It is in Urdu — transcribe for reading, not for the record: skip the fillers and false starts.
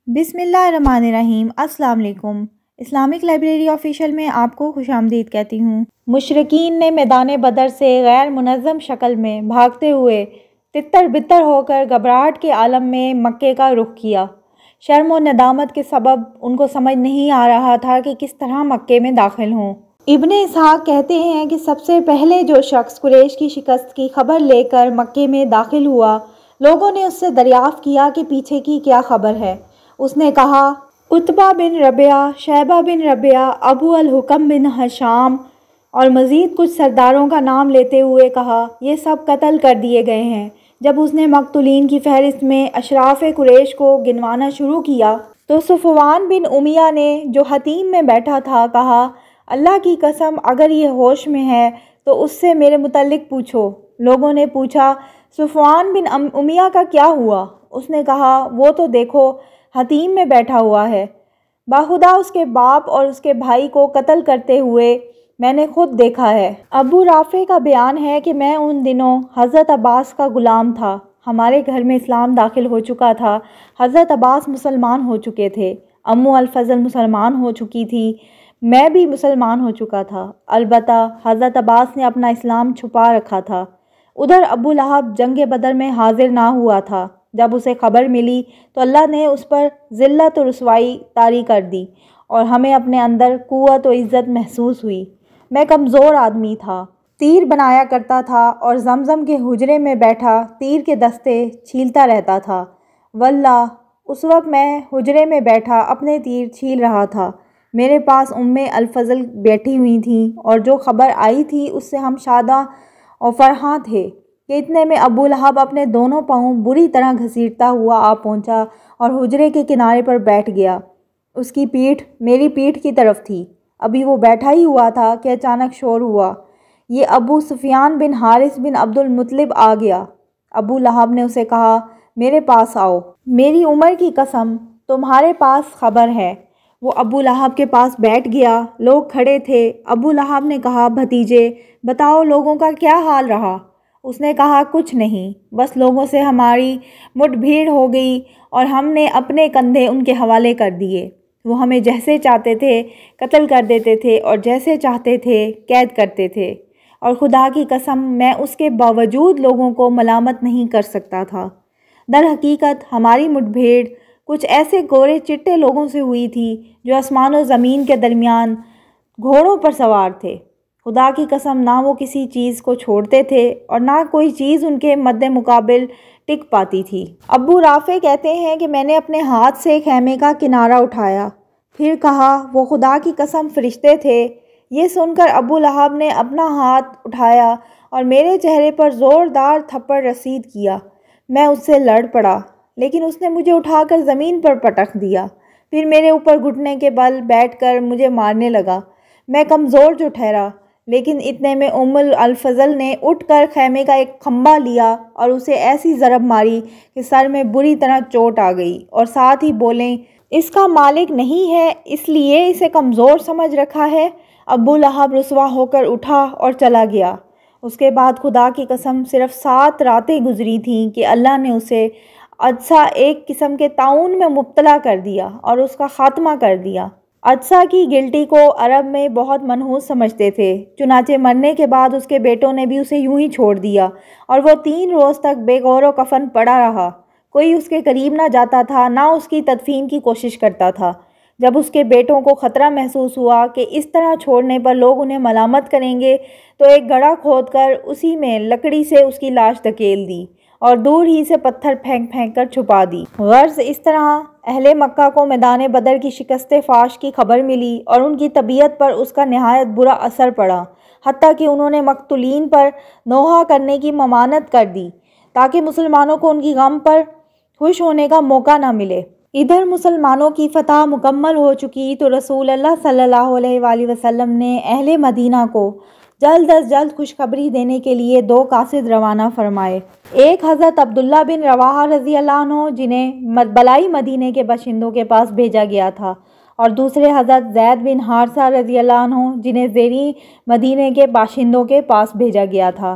بسم اللہ الرحمن الرحیم۔ السلام علیکم۔ اسلامک لائبریری آفیشیل میں آپ کو خوش آمدید کہتی ہوں۔ مشرکین نے میدان بدر سے غیر منظم شکل میں بھاگتے ہوئے تتر بتر ہو کر گھبراہٹ کے عالم میں مکے کا رخ کیا۔ شرم و ندامت کے سبب ان کو سمجھ نہیں آ رہا تھا کہ کس طرح مکے میں داخل ہوں۔ ابن اسحاق کہتے ہیں کہ سب سے پہلے جو شخص قریش کی شکست کی خبر لے کر مکے میں داخل ہوا، لوگوں نے اس سے دریافت کیا کہ پیچھے کی کیا خبر ہے۔ اس نے کہا، عتبہ بن ربیعہ، شیبہ بن ربیعہ، ابو الحکم بن ہشام اور مزید کچھ سرداروں کا نام لیتے ہوئے کہا، یہ سب قتل کر دیے گئے ہیں۔ جب اس نے مقتولین کی فہرست میں اشراف قریش کو گنوانا شروع کیا تو صفوان بن امیہ نے جو حتیم میں بیٹھا تھا کہا، اللہ کی قسم اگر یہ ہوش میں ہے تو اس سے میرے متعلق پوچھو۔ لوگوں نے پوچھا، صفوان بن امیہ کا کیا ہوا؟ اس نے کہا، وہ تو دیکھو حتیم میں بیٹھا ہوا ہے، باخدا اس کے باپ اور اس کے بھائی کو قتل کرتے ہوئے میں نے خود دیکھا ہے۔ ابو رافع کا بیان ہے کہ میں ان دنوں حضرت عباس کا غلام تھا۔ ہمارے گھر میں اسلام داخل ہو چکا تھا۔ حضرت عباس مسلمان ہو چکے تھے، امو الفضل مسلمان ہو چکی تھی، میں بھی مسلمان ہو چکا تھا۔ البتہ حضرت عباس نے اپنا اسلام چھپا رکھا تھا۔ ادھر ابو لہب جنگ بدر میں حاضر نہ ہوا تھا۔ جب اسے خبر ملی تو اللہ نے اس پر ذلت و رسوائی طاری کر دی اور ہمیں اپنے اندر قوت و عزت محسوس ہوئی۔ میں کمزور آدمی تھا، تیر بنایا کرتا تھا اور زمزم کے حجرے میں بیٹھا تیر کے دستے چھیلتا رہتا تھا۔ واللہ اس وقت میں حجرے میں بیٹھا اپنے تیر چھیل رہا تھا۔ میرے پاس الفضل بیٹھی ہوئی تھیں اور جو خبر آئی تھی اس سے ہم شاداں اور فرحاں تھے کہ اتنے میں ابو لہب اپنے دونوں پاؤں بری طرح گھسیٹتا ہوا آ پہنچا اور حجرے کے کنارے پر بیٹھ گیا۔ اس کی پیٹھ میری پیٹھ کی طرف تھی۔ ابھی وہ بیٹھا ہی ہوا تھا کہ اچانک شور ہوا، یہ ابو سفیان بن حارث بن عبد المطلب آ گیا۔ ابو لہب نے اسے کہا، میرے پاس آؤ، میری عمر کی قسم تمہارے پاس خبر ہے۔ وہ ابو لہب کے پاس بیٹھ گیا۔ لوگ کھڑے تھے۔ ابو لہب نے کہا، بھتیجے بتاؤ لوگوں کا کیا حال رہا؟ اس نے کہا، کچھ نہیں، بس لوگوں سے ہماری مٹ بھیڑ ہو گئی اور ہم نے اپنے کندھے ان کے حوالے کر دیے۔ وہ ہمیں جیسے چاہتے تھے قتل کر دیتے تھے اور جیسے چاہتے تھے قید کرتے تھے، اور خدا کی قسم میں اس کے باوجود لوگوں کو ملامت نہیں کر سکتا تھا۔ در حقیقت ہماری مٹ بھیڑ کچھ ایسے گورے چٹے لوگوں سے ہوئی تھی جو آسمان و زمین کے درمیان گھوڑوں پر سوار تھے۔ خدا کی قسم نہ وہ کسی چیز کو چھوڑتے تھے اور نہ کوئی چیز ان کے مد مقابل ٹک پاتی تھی۔ ابو رافع کہتے ہیں کہ میں نے اپنے ہاتھ سے خیمے کا کنارہ اٹھایا، پھر کہا، وہ خدا کی قسم فرشتے تھے۔ یہ سن کر ابو لہب نے اپنا ہاتھ اٹھایا اور میرے چہرے پر زوردار تھپڑ رسید کیا۔ میں اس سے لڑ پڑا، لیکن اس نے مجھے اٹھا کر زمین پر پٹک دیا، پھر میرے اوپر گھٹنے کے بل بیٹھ کر مجھے مارنے لگا۔ میں کمزور جو ٹھہرا، لیکن اتنے میں الفضل نے اٹھ کر خیمے کا ایک کھمبا لیا اور اسے ایسی ضرب ماری کہ سر میں بری طرح چوٹ آ گئی، اور ساتھ ہی بولیں، اس کا مالک نہیں ہے اس لیے اسے کمزور سمجھ رکھا ہے۔ ابو لہب رسوا ہو کر اٹھا اور چلا گیا۔ اس کے بعد خدا کی قسم صرف 7 راتیں گزری تھیں کہ اللہ نے اسے عدسہ ایک قسم کے طاعون میں مبتلا کر دیا اور اس کا خاتمہ کر دیا۔ عدسہ کی گلٹی کو عرب میں بہت منحوس سمجھتے تھے، چنانچہ مرنے کے بعد اس کے بیٹوں نے بھی اسے یوں ہی چھوڑ دیا اور وہ 3 روز تک بے غور و کفن پڑا رہا۔ کوئی اس کے قریب نہ جاتا تھا، نہ اس کی تدفین کی کوشش کرتا تھا۔ جب اس کے بیٹوں کو خطرہ محسوس ہوا کہ اس طرح چھوڑنے پر لوگ انہیں ملامت کریں گے تو ایک گڑھا کھود کر اسی میں لکڑی سے اس کی لاش دھکیل دی اور دور ہی سے پتھر پھینک پھینک کر چھپا دی۔ غرض اس طرح اہل مکہ کو میدان بدر کی شکست فاش کی خبر ملی اور ان کی طبیعت پر اس کا نہایت برا اثر پڑا، حتیٰ کہ انہوں نے مقتولین پر نوحہ کرنے کی ممانعت کر دی تاکہ مسلمانوں کو ان کی غم پر خوش ہونے کا موقع نہ ملے۔ ادھر مسلمانوں کی فتح مکمل ہو چکی تو رسول اللہ صلی اللہ علیہ وآلہ وسلم نے اہل مدینہ کو جلد از جلد خوشخبری دینے کے لیے 2 قاصد روانہ فرمائے۔ ایک حضرت عبداللہ بن رواحہ رضی اللہ عنہ جنہیں بلائی مدینے کے باشندوں کے پاس بھیجا گیا تھا، اور دوسرے حضرت زید بن حارثہ رضی اللہ عنہ جنہیں زیریں مدینے کے باشندوں کے پاس بھیجا گیا تھا۔